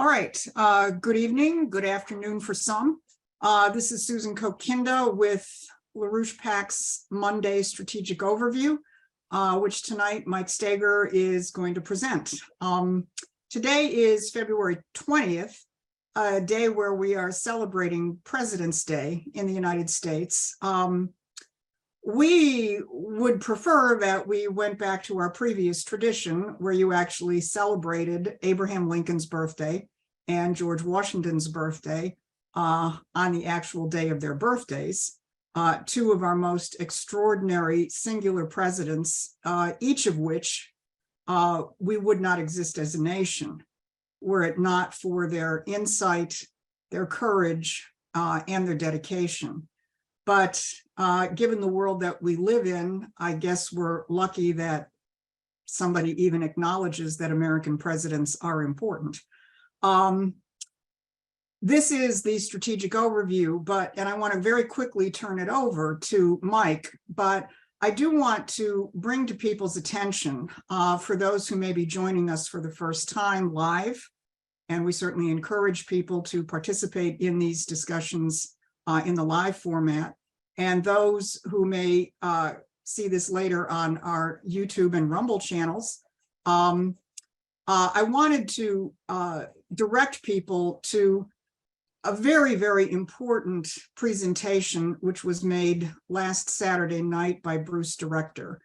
All right, good evening, good afternoon for some. This is Susan Koch with LaRouche PAC's Monday Strategic Overview, which tonight Mike Steger is going to present. Today is February 20th, a day where we are celebrating President's Day in the United States. We would prefer that we went back to our previous tradition where you actually celebrated Abraham Lincoln's birthday and George Washington's birthday on the actual day of their birthdays, two of our most extraordinary singular presidents, each of which we would not exist as a nation were it not for their insight, their courage, and their dedication. But given the world that we live in, I guess we're lucky that somebody even acknowledges that American presidents are important. This is the strategic overview, and I want to very quickly turn it over to Mike, but I do want to bring to people's attention, for those who may be joining us for the first time live, and we certainly encourage people to participate in these discussions in the live format, and those who may see this later on our YouTube and Rumble channels. I wanted to direct people to a very, very important presentation which was made last Saturday night by Bruce Director.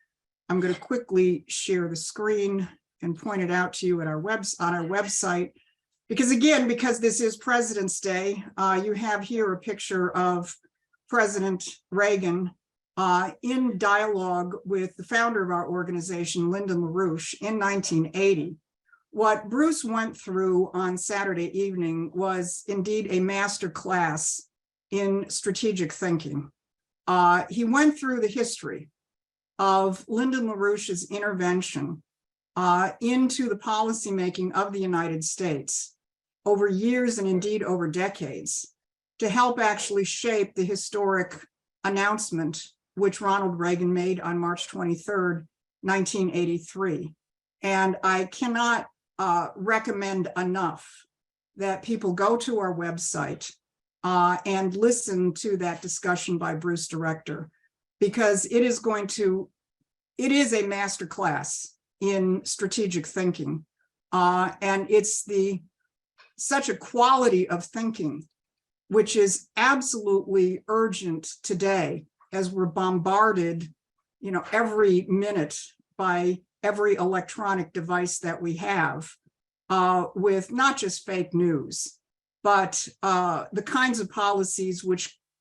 I'm going to quickly share the screen and point it out to you at on our website, because this is President's Day. You have here a picture of President Reagan in dialogue with the founder of our organization, Lyndon LaRouche, in 1980. What Bruce went through on Saturday evening was indeed a master class in strategic thinking. He went through the history of Lyndon LaRouche's intervention into the policymaking of the United States over years and indeed over decades to help actually shape the historic announcement which Ronald Reagan made on March 23rd, 1983. And I cannot recommend enough that people go to our website and listen to that discussion by Bruce Director, because it is a master class in strategic thinking. And it's such a quality of thinking which is absolutely urgent today as we're bombarded, every minute by every electronic device that we have with not just fake news, but the kinds of policies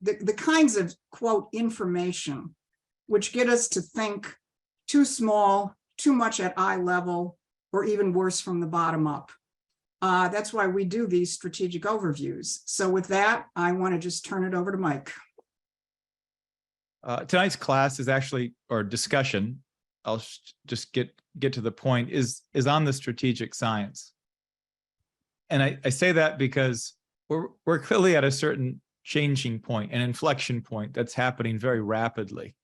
the kinds of, quote, information which get us to think too small, too much at eye level, or even worse, from the bottom up. That's why we do these strategic overviews. So with that, I want to just turn it over to Mike. Tonight's class is actually, or discussion, I'll just get to the point, is on the strategic science. And I say that because we're clearly at a certain changing point, an inflection point that's happening very rapidly.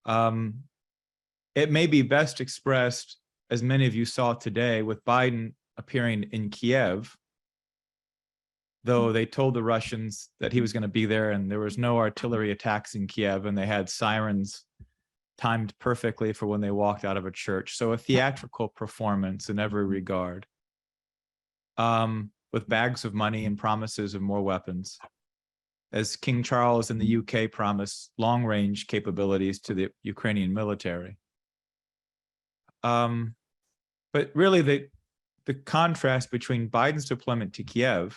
It may be best expressed, as many of you saw today, with Biden appearing in Kiev, though they told the Russians that he was going to be there and there was no artillery attacks in Kiev, and they had sirens timed perfectly for when they walked out of a church. So a theatrical performance in every regard, with bags of money and promises of more weapons, as King Charles in the UK promised long-range capabilities to the Ukrainian military. But really, the contrast between Biden's deployment to Kiev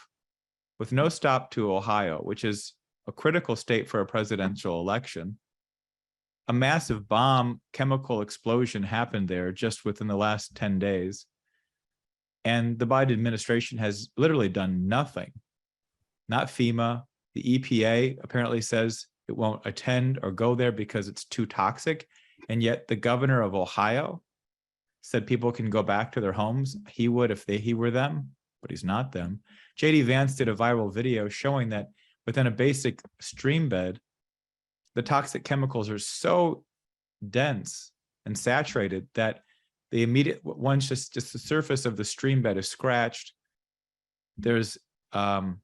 with no stop to Ohio, which is a critical state for a presidential election, a massive bomb chemical explosion happened there just within the last 10 days. And the Biden administration has literally done nothing. Not FEMA. The EPA apparently says it won't attend or go there because it's too toxic. And yet the governor of Ohio said people can go back to their homes. He would if he were them, but he's not them. J.D. Vance did a viral video showing that within a basic stream bed, the toxic chemicals are so dense and saturated that the immediate, once just the surface of the stream bed is scratched, there's an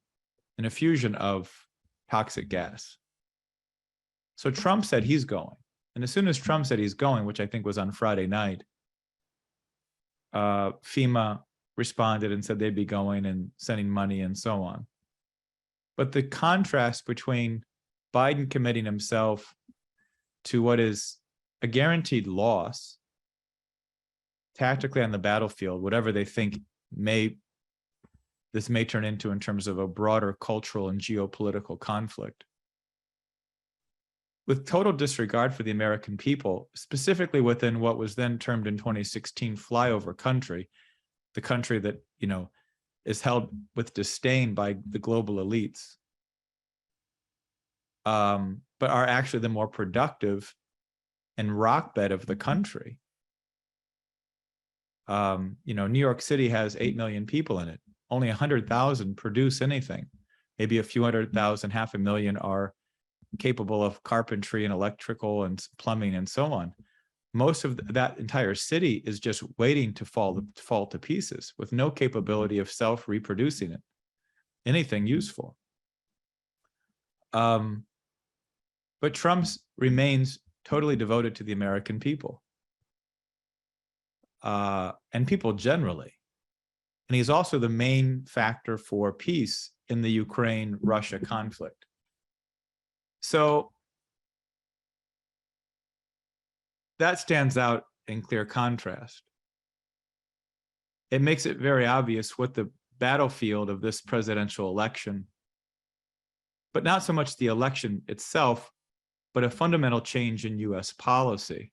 effusion of toxic gas. So Trump said he's going. And as soon as Trump said he's going, which I think was on Friday night, FEMA responded and said they'd be going and sending money and so on. But the contrast between Biden committing himself to what is a guaranteed loss tactically on the battlefield, whatever they think this may turn into in terms of a broader cultural and geopolitical conflict, with total disregard for the American people, specifically within what was then termed in 2016 flyover country, the country that, is held with disdain by the global elites, but are actually the more productive and rock bed of the country. New York City has 8 million people in it. Only 100,000 produce anything. Maybe a few 100,000, 500,000 are capable of carpentry and electrical and plumbing and so on. Most of that entire city is just waiting to fall to pieces with no capability of self-reproducing it, anything useful. But Trump remains totally devoted to the American people and people generally. And he's also the main factor for peace in the Ukraine-Russia conflict. So that stands out in clear contrast. It makes it very obvious what the battlefield of this presidential election, but not so much the election itself, but a fundamental change in US policy.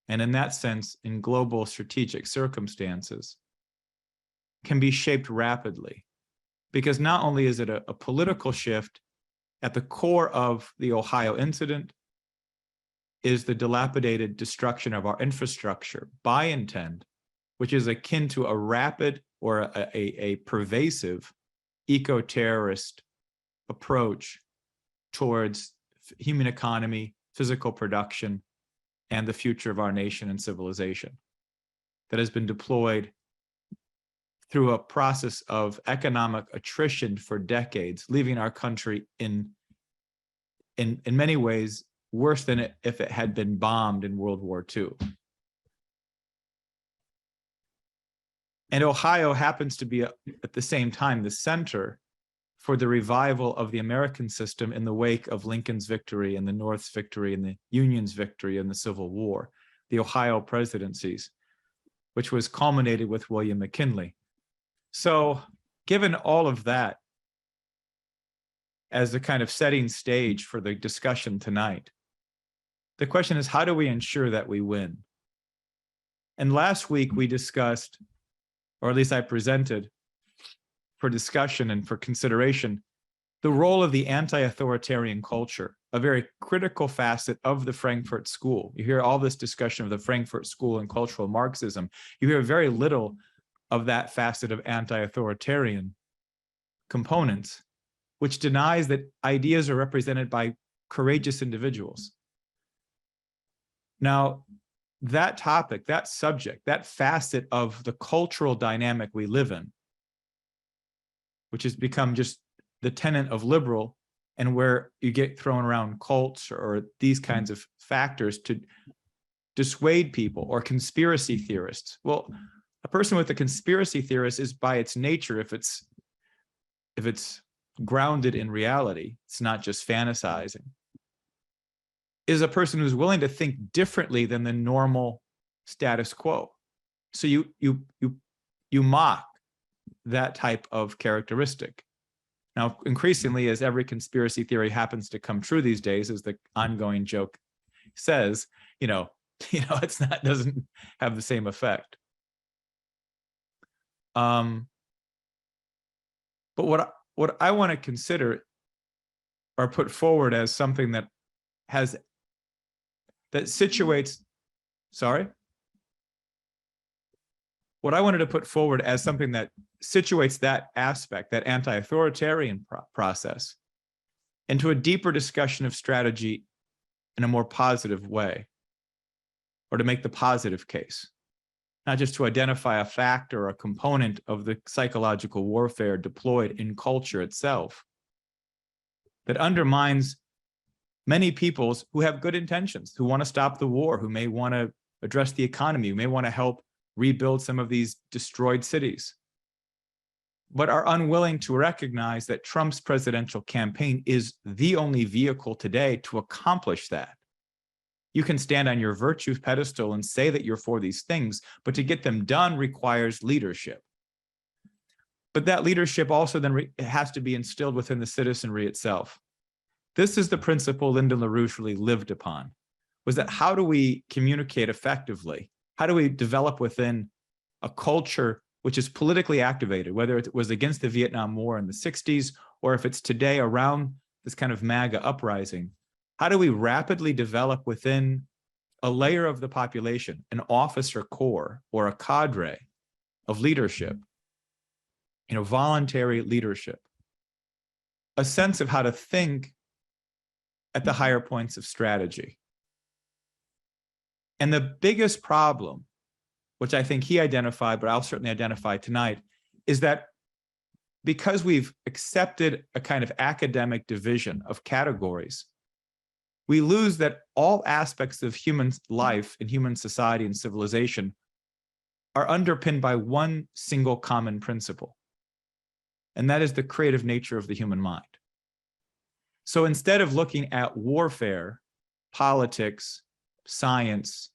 And in that sense, in global strategic circumstances, can be shaped rapidly. Because not only is it a political shift, at the core of the Ohio incident is the dilapidated destruction of our infrastructure by intent, which is akin to a rapid or a pervasive eco-terrorist approach towards human economy, physical production, and the future of our nation and civilization that has been deployed through a process of economic attrition for decades, leaving our country in many ways worse than if it had been bombed in World War II. And Ohio happens to be, at the same time, the center for the revival of the American system in the wake of Lincoln's victory and the North's victory and the Union's victory in the Civil War, the Ohio presidencies, which was culminated with William McKinley. So given all of that as the kind of setting stage for the discussion tonight, the question is, how do we ensure that we win? And last week we discussed, or at least I presented for discussion and for consideration, the role of the anti-authoritarian culture, a very critical facet of the Frankfurt School. You hear all this discussion of the Frankfurt School and cultural Marxism. You hear very little of that facet of anti-authoritarian components, which denies that ideas are represented by courageous individuals. Now, that topic, that subject, that facet of the cultural dynamic we live in, which has become just the tenet of liberal, and where you get thrown around cults or these kinds of factors to dissuade people, or conspiracy theorists. Well, a person with a conspiracy theorist is by its nature, if it's grounded in reality, it's not just fantasizing, is a person who's willing to think differently than the normal status quo. So you mock that type of characteristic. Now, increasingly, as every conspiracy theory happens to come true these days, as the ongoing joke says, doesn't have the same effect. But what I want to consider or put forward as something that situates, what I wanted to put forward as something that situates that aspect, that anti-authoritarian process, into a deeper discussion of strategy in a more positive way, or to make the positive case. not just to identify a fact or a component of the psychological warfare deployed in culture itself, that undermines many peoples who have good intentions, who want to stop the war, who may want to address the economy, who may want to help rebuild some of these destroyed cities, but are unwilling to recognize that Trump's presidential campaign is the only vehicle today to accomplish that. You can stand on your virtue pedestal and say that you're for these things, but to get them done requires leadership. But that leadership also then has to be instilled within the citizenry itself. This is the principle Lyndon LaRouche really lived upon, was that how do we communicate effectively? How do we develop within a culture which is politically activated, whether it was against the Vietnam War in the 60s, or if it's today around this kind of MAGA uprising? How do we rapidly develop within a layer of the population, an officer corps or a cadre of leadership, voluntary leadership, a sense of how to think at the higher points of strategy? And the biggest problem, which I think he identified, but I'll certainly identify tonight, is that because we've accepted a kind of academic division of categories, we lose that all aspects of human life and human society and civilization are underpinned by one single common principle, and that is the creative nature of the human mind. So instead of looking at warfare, politics, science,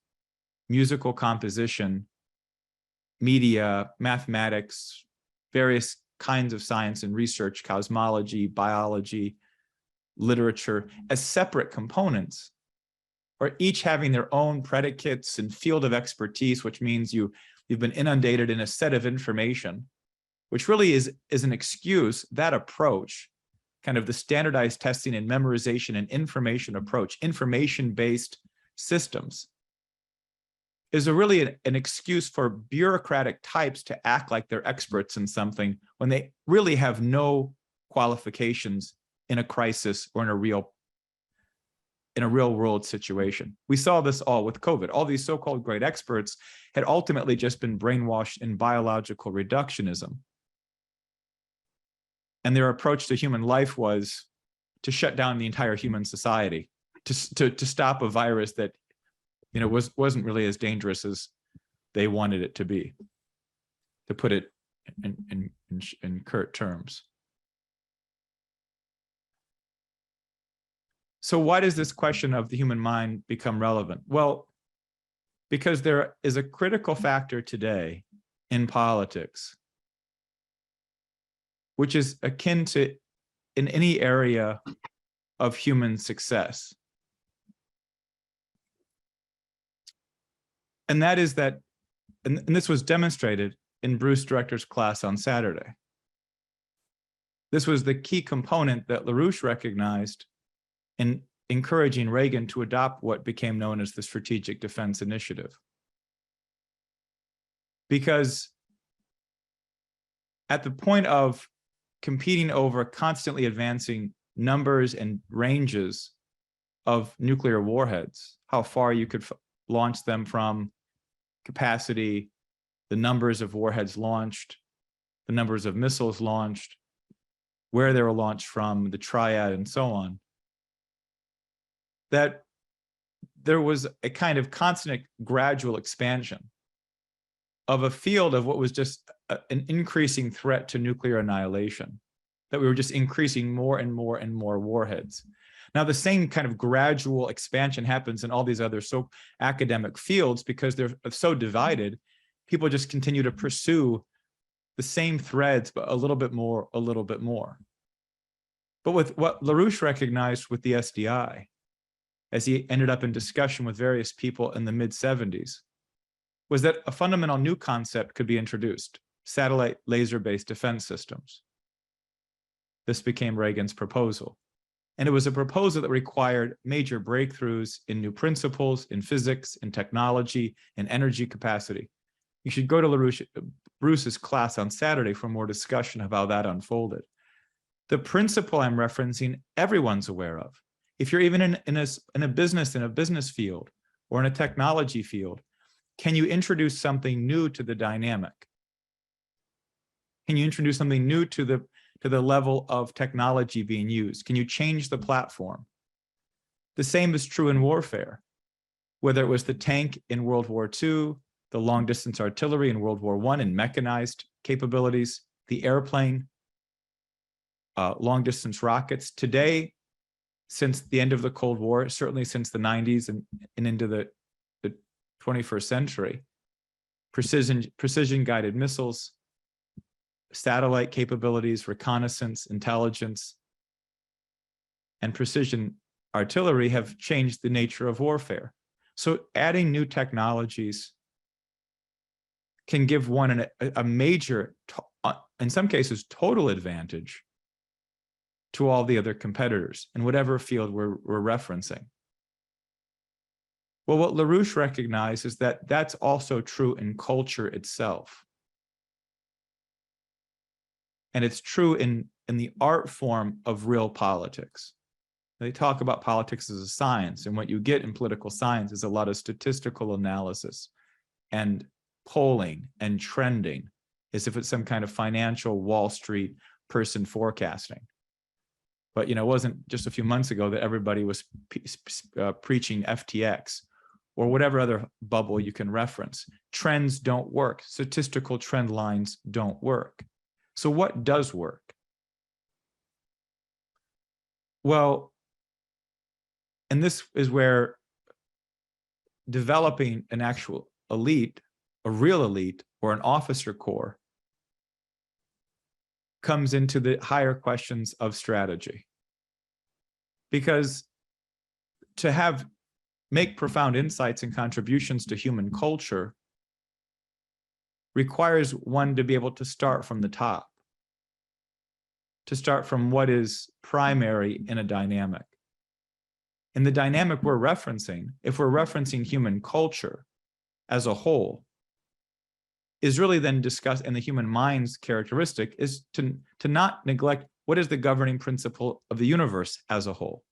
musical composition, media, mathematics, various kinds of science and research, cosmology, biology, literature, as separate components, or each having their own predicates and field of expertise, which means you've been inundated in a set of information, which really is an excuse. That approach, kind of the standardized testing and memorization and information approach, information-based systems, is really an excuse for bureaucratic types to act like they're experts in something when they really have no qualifications in a crisis or in a real world situation. We saw this all with COVID. All these so-called great experts had ultimately just been brainwashed in biological reductionism. And their approach to human life was to shut down the entire human society, to stop a virus that wasn't really as dangerous as they wanted it to be, to put it in curt terms. So why does this question of the human mind become relevant? Well, because there is a critical factor today in politics, which is akin to in any area of human success. And that is that, and this was demonstrated in Bruce Director's class on Saturday. This was the key component that LaRouche recognized in encouraging Reagan to adopt what became known as the Strategic Defense Initiative. Because at the point of competing over constantly advancing numbers and ranges of nuclear warheads, how far you could launch them from, capacity, the numbers of warheads launched, the numbers of missiles launched, where they were launched from, the triad, and so on, that there was a kind of constant gradual expansion of a field of what was just an increasing threat to nuclear annihilation, that we were just increasing more and more and more warheads. Now, the same kind of gradual expansion happens in all these other academic fields because they're so divided. People just continue to pursue the same threads, but a little bit more, a little bit more. But with what LaRouche recognized with the SDI, as he ended up in discussion with various people in the mid-70s, was that a fundamental new concept could be introduced: satellite laser-based defense systems. This became Reagan's proposal. And it was a proposal that required major breakthroughs in new principles, in physics, in technology, in energy capacity. You should go to Bruce's class on Saturday for more discussion of how that unfolded. The principle I'm referencing, everyone's aware of. If you're even in a business field or in a technology field, can you introduce something new to the dynamic? Can you introduce something new to the level of technology being used? Can you change the platform? The same is true in warfare, whether it was the tank in World War II, the long distance artillery in World War I and mechanized capabilities, the airplane, long distance rockets. Today, since the end of the Cold War, certainly since the 90s and into the 21st century, precision guided missiles, satellite capabilities, reconnaissance, intelligence, and precision artillery have changed the nature of warfare. So adding new technologies can give one a major, in some cases, total advantage to all the other competitors in whatever field we're referencing. Well, what LaRouche recognized is that that's also true in culture itself. And it's true in the art form of real politics. They talk about politics as a science, and what you get in political science is a lot of statistical analysis and polling and trending, as if it's some kind of financial Wall Street person forecasting. But it wasn't just a few months ago that everybody was preaching FTX or whatever other bubble you can reference. Trends don't work. Statistical trend lines don't work. So what does work? Well, and this is where developing an actual elite, a real elite, or an officer corps comes into the higher questions of strategy. Because to make profound insights and contributions to human culture requires one to be able to start from the top, to start from what is primary in a dynamic. And the dynamic we're referencing, if we're referencing human culture as a whole, is really then discussed, and the human mind's characteristic is to not neglect what is the governing principle of the universe as a whole.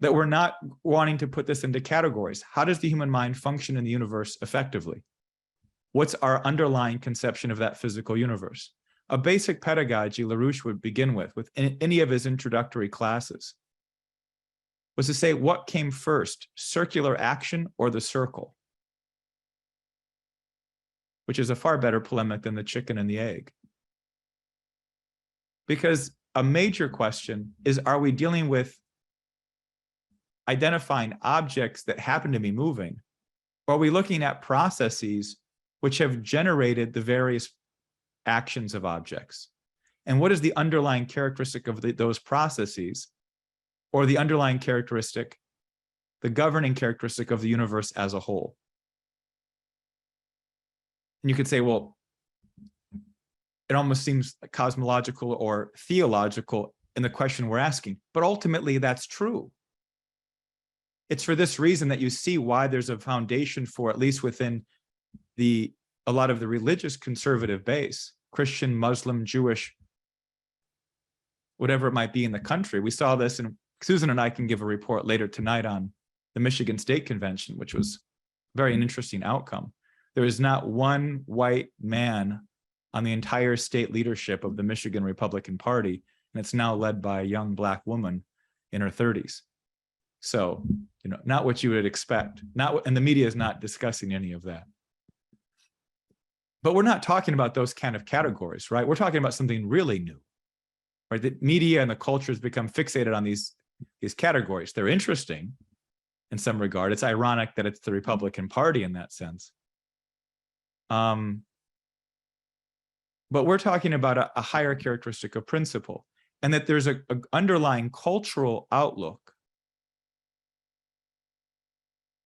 That we're not wanting to put this into categories. How does the human mind function in the universe effectively? What's our underlying conception of that physical universe? A basic pedagogy LaRouche would begin with any of his introductory classes was to say, what came first, circular action or the circle? Which is a far better polemic than the chicken and the egg. Because a major question is, are we dealing with identifying objects that happen to be moving? Or are we looking at processes which have generated the various actions of objects? And what is the underlying characteristic of those processes, or the underlying characteristic, the governing characteristic of the universe as a whole? And you could say, well, it almost seems cosmological or theological in the question we're asking, but ultimately that's true. It's for this reason that you see why there's a foundation for, at least within a lot of the religious conservative base, Christian, Muslim, Jewish, whatever it might be in the country. We saw this, and Susan and I can give a report later tonight on the Michigan State Convention, which was very an interesting outcome. There is not one white man on the entire state leadership of the Michigan Republican Party, and it's now led by a young Black woman in her 30s. So, not what you would expect. And the media is not discussing any of that. But we're not talking about those kind of categories, right? We're talking about something really new, right? The media and the culture has become fixated on these categories. They're interesting in some regard. It's ironic that it's the Republican Party in that sense. But we're talking about a higher characteristic of principle, and that there's an underlying cultural outlook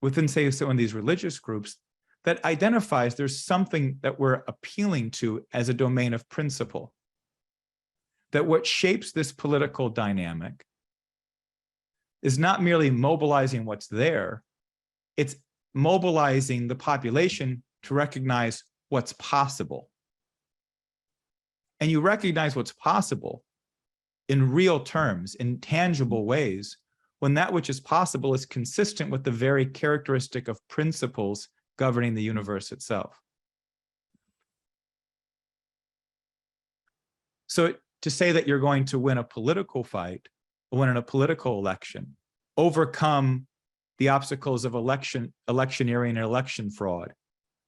within, say, some of these religious groups that identifies there's something that we're appealing to as a domain of principle. That what shapes this political dynamic is not merely mobilizing what's there, it's mobilizing the population to recognize what's possible. And you recognize what's possible in real terms, in tangible ways, when that which is possible is consistent with the very characteristic of principles governing the universe itself. So to say that you're going to win a political fight, or win in a political election, overcome the obstacles of electioneering and election fraud,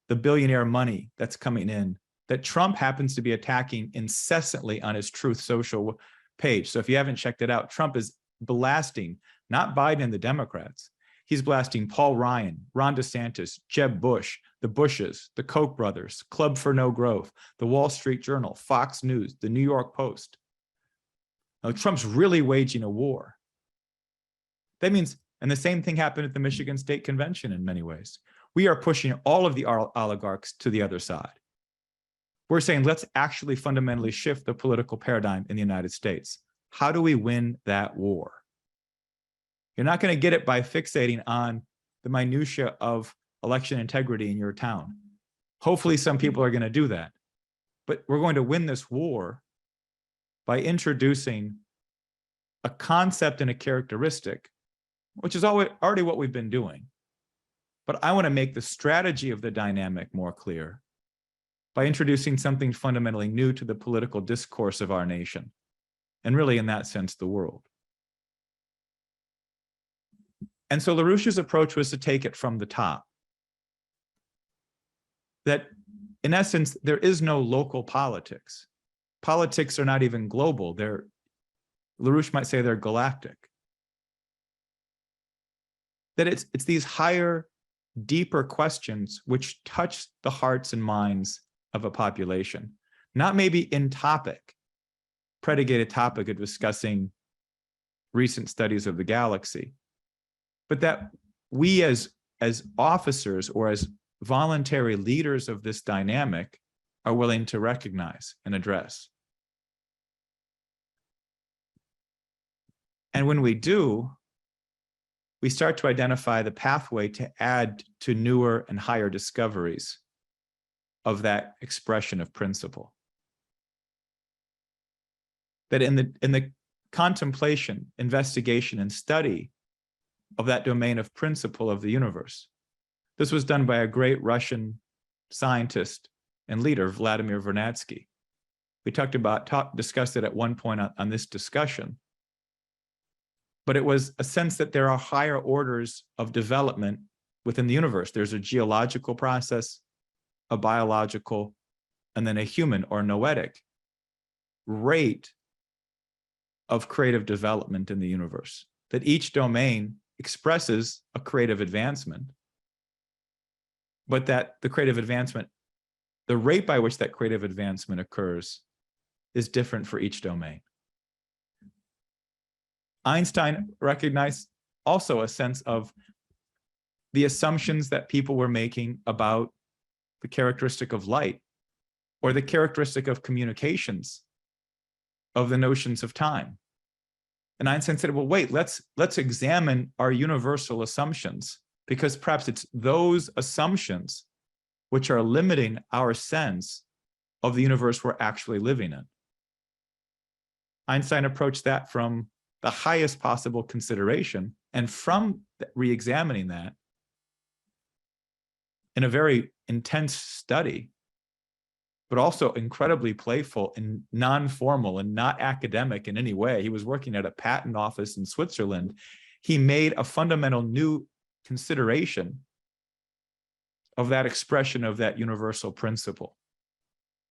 the billionaire money that's coming in, that Trump happens to be attacking incessantly on his Truth Social page. So if you haven't checked it out, Trump is blasting, not Biden and the Democrats. He's blasting Paul Ryan, Ron DeSantis, Jeb Bush, the Bushies, the Koch brothers, Club for No Growth, the Wall Street Journal, Fox News, the New York Post. Now, Trump's really waging a war. That means, and the same thing happened at the Michigan State Convention in many ways. We are pushing all of the oligarchs to the other side. We're saying, let's actually fundamentally shift the political paradigm in the United States. How do we win that war? You're not going to get it by fixating on the minutia of election integrity in your town. Hopefully some people are going to do that. But we're going to win this war by introducing a concept and a characteristic, which is already what we've been doing. But I want to make the strategy of the dynamic more clear by introducing something fundamentally new to the political discourse of our nation, and really in that sense, the world. And so LaRouche's approach was to take it from the top. That in essence, there is no local politics. Politics are not even global. LaRouche might say they're galactic. That it's these higher, deeper questions which touch the hearts and minds of a population, not maybe in topic, predicated topic of discussing recent studies of the galaxy, but that we as officers or as voluntary leaders of this dynamic are willing to recognize and address. And when we do, we start to identify the pathway to add to newer and higher discoveries of that expression of principle. That in the contemplation, investigation, and study of that domain of principle of the universe, this was done by a great Russian scientist and leader, Vladimir Vernadsky. We discussed it at one point on this discussion. But it was a sense that there are higher orders of development within the universe. There's a geological process, a biological, and then a human or noetic rate of creative development in the universe. That each domain expresses a creative advancement, but that the creative advancement, the rate by which that creative advancement occurs is different for each domain. Einstein recognized also a sense of the assumptions that people were making about the characteristic of light or the characteristic of communications of the notions of time. And Einstein said, well, wait, let's examine our universal assumptions, because perhaps it's those assumptions which are limiting our sense of the universe we're actually living in. Einstein approached that from the highest possible consideration, and from re-examining that in a very intense study, but also incredibly playful and non-formal and not academic in any way. He was working at a patent office in Switzerland. He made a fundamental new consideration of that expression of that universal principle.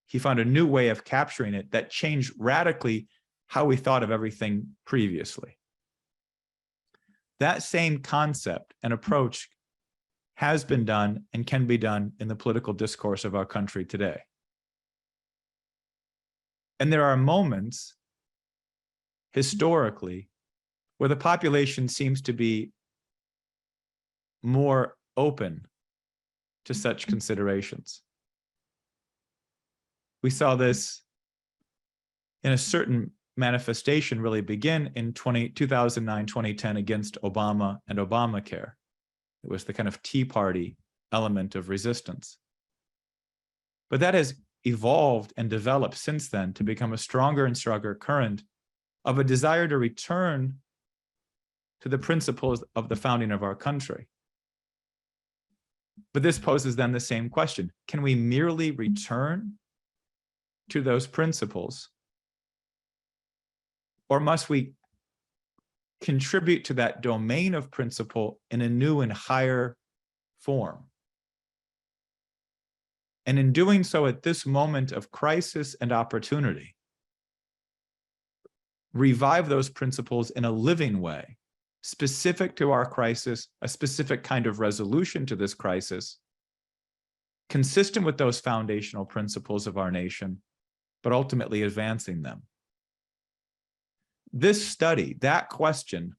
He found a new way of capturing it that changed radically how we thought of everything previously. That same concept and approach has been done and can be done in the political discourse of our country today. And there are moments historically where the population seems to be more open to such considerations. We saw this in a certain manifestation really begin in 2009, 2010 against Obama and Obamacare. It was the kind of Tea Party element of resistance. But that has evolved and developed since then to become a stronger and stronger current of a desire to return to the principles of the founding of our country. But this poses then the same question. Can we merely return to those principles? Or must we contribute to that domain of principle in a new and higher form? And in doing so at this moment of crisis and opportunity, revive those principles in a living way, specific to our crisis, a specific kind of resolution to this crisis, consistent with those foundational principles of our nation, but ultimately advancing them. This study, that question,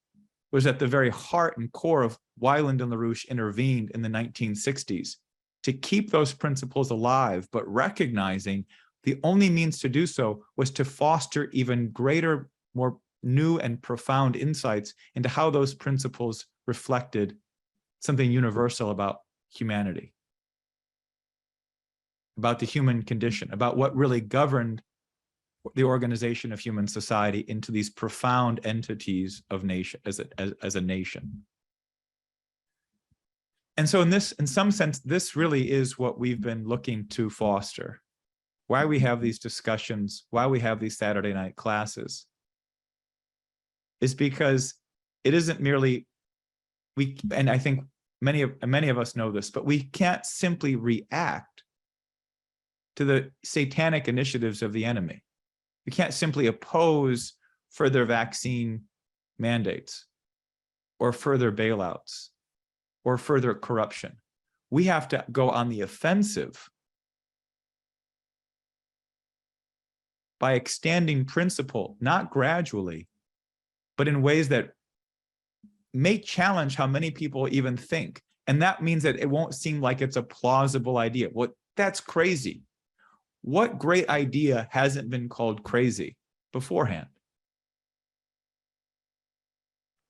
was at the very heart and core of why Lyndon LaRouche intervened in the 1960s, to keep those principles alive, but recognizing the only means to do so was to foster even greater, more new and profound insights into how those principles reflected something universal about humanity, about the human condition, about what really governed the organization of human society into these profound entities of nation as a nation. And so in some sense, this really is what we've been looking to foster. Why we have these discussions, why we have these Saturday night classes, is because it isn't merely, and I think many of us know this, but we can't simply react to the satanic initiatives of the enemy. We can't simply oppose further vaccine mandates or further bailouts or further corruption. We have to go on the offensive by extending principle, not gradually, but in ways that may challenge how many people even think. And that means that it won't seem like it's a plausible idea. Well, that's crazy. What great idea hasn't been called crazy beforehand?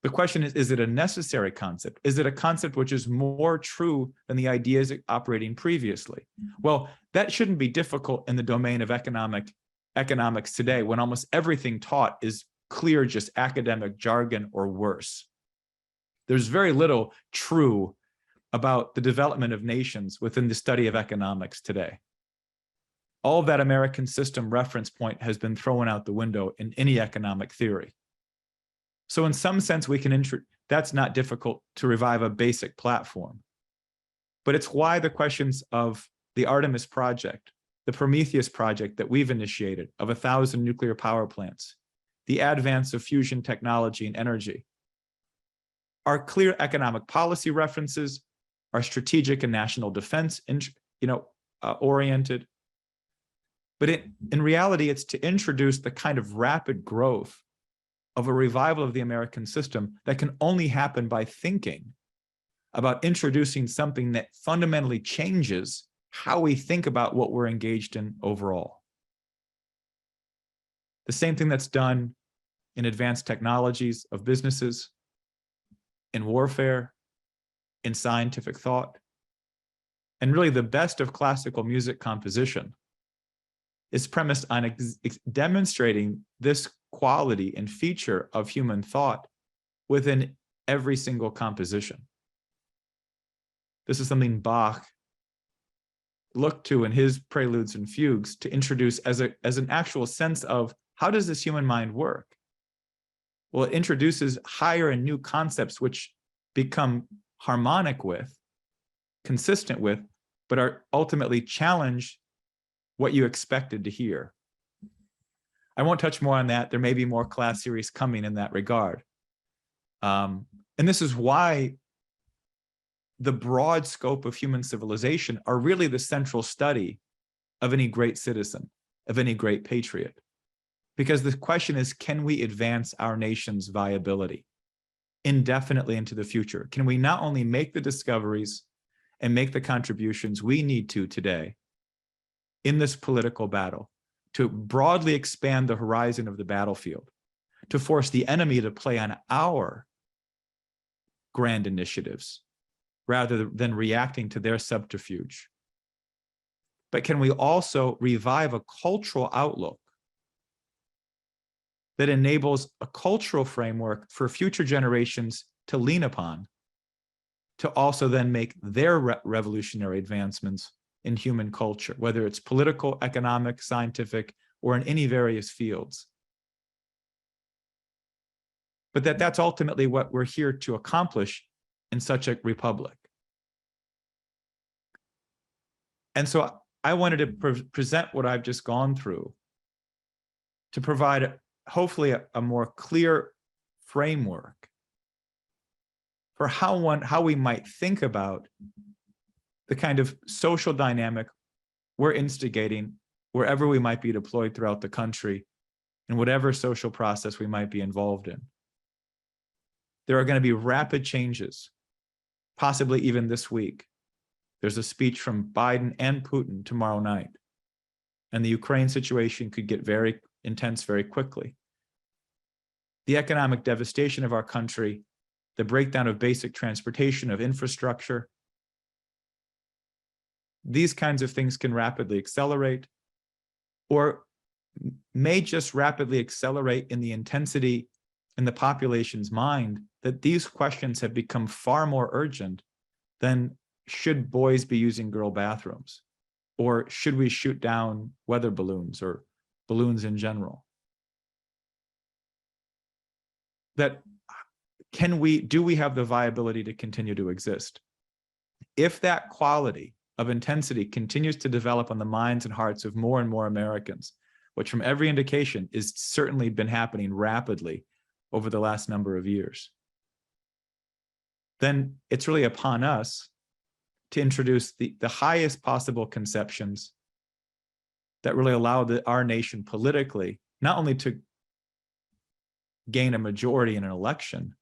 The question is it a necessary concept? Is it a concept which is more true than the ideas operating previously? Well, that shouldn't be difficult in the domain of economics today, when almost everything taught is clear, just academic jargon or worse. There's very little true about the development of nations within the study of economics today. All of that American system reference point has been thrown out the window in any economic theory. So in some sense, that's not difficult to revive a basic platform. But it's why the questions of the Artemis project, the Prometheus project that we've initiated of 1,000 nuclear power plants, the advance of fusion technology and energy, our clear economic policy references, our strategic and national defense oriented. But in reality, it's to introduce the kind of rapid growth of a revival of the American system that can only happen by thinking about introducing something that fundamentally changes how we think about what we're engaged in overall. The same thing that's done in advanced technologies of businesses, in warfare, in scientific thought, and really the best of classical music composition is premised on demonstrating this quality and feature of human thought within every single composition. This is something Bach looked to in his preludes and fugues to introduce as an actual sense of how does this human mind work? Well, it introduces higher and new concepts which become harmonic with, consistent with, but are ultimately challenge what you expected to hear. I won't touch more on that. There may be more class series coming in that regard. And this is why the broad scope of human civilization are really the central study of any great citizen, of any great patriot. Because the question is, can we advance our nation's viability indefinitely into the future? Can we not only make the discoveries and make the contributions we need to today in this political battle, to broadly expand the horizon of the battlefield, to force the enemy to play on our grand initiatives rather than reacting to their subterfuge? But can we also revive a cultural outlook that enables a cultural framework for future generations to lean upon, to also then make their revolutionary advancements in human culture, whether it's political, economic, scientific, or in any various fields. But that's ultimately what we're here to accomplish in such a republic. And so I wanted to present what I've just gone through to provide hopefully a more clear framework for how we might think about the kind of social dynamic we're instigating wherever we might be deployed throughout the country and whatever social process we might be involved in. There are going to be rapid changes, possibly even this week. There's a speech from Biden and Putin tomorrow night, and the Ukraine situation could get very intense very quickly. The economic devastation of our country, the breakdown of basic transportation, of infrastructure, these kinds of things can rapidly accelerate, or may just rapidly accelerate in the intensity in the population's mind that these questions have become far more urgent than should boys be using girl bathrooms, or should we shoot down weather balloons or balloons in general. That do we have the viability to continue to exist? If that quality of intensity continues to develop on the minds and hearts of more and more Americans, which from every indication is certainly been happening rapidly over the last number of years, then it's really upon us to introduce the highest possible conceptions that really allow our nation politically, not only to gain a majority in an election,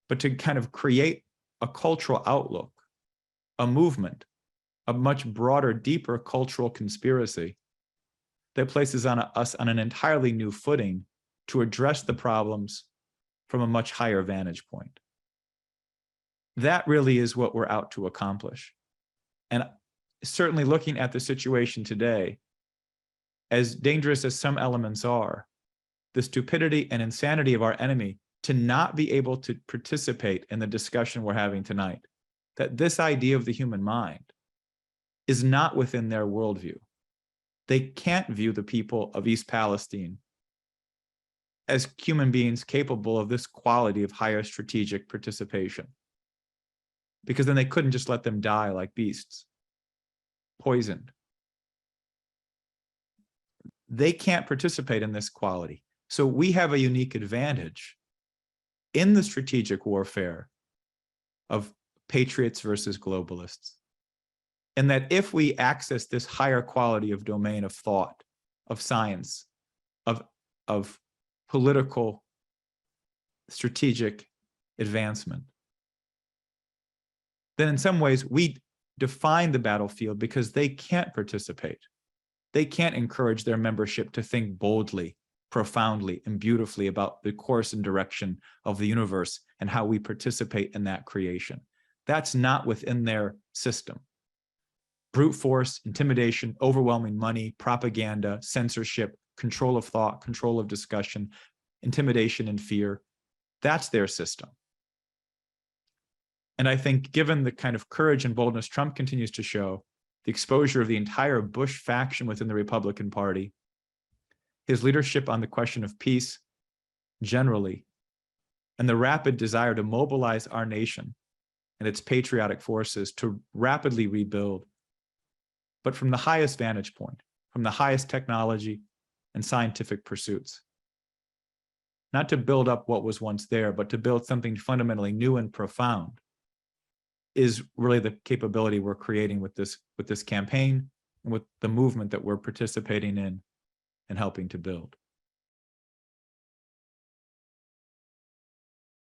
but to kind of create a cultural outlook, a movement, a much broader, deeper cultural conspiracy that places us on an entirely new footing to address the problems from a much higher vantage point. That really is what we're out to accomplish. And certainly looking at the situation today, as dangerous as some elements are, the stupidity and insanity of our enemy to not be able to participate in the discussion we're having tonight, that this idea of the human mind is not within their worldview. They can't view the people of East Palestine as human beings capable of this quality of higher strategic participation, because then they couldn't just let them die like beasts, poisoned. They can't participate in this quality. So we have a unique advantage in the strategic warfare of patriots versus globalists. And that if we access this higher quality of domain of thought, of science, of political strategic advancement, then in some ways we define the battlefield because they can't participate. They can't encourage their membership to think boldly, profoundly, and beautifully about the course and direction of the universe and how we participate in that creation. That's not within their system. Brute force, intimidation, overwhelming money, propaganda, censorship, control of thought, control of discussion, intimidation and fear, that's their system. And I think given the kind of courage and boldness Trump continues to show, the exposure of the entire Bush faction within the Republican Party, his leadership on the question of peace generally, and the rapid desire to mobilize our nation and its patriotic forces to rapidly rebuild, but from the highest vantage point, from the highest technology and scientific pursuits. Not to build up what was once there, but to build something fundamentally new and profound, is really the capability we're creating with this campaign and with the movement that we're participating in and helping to build.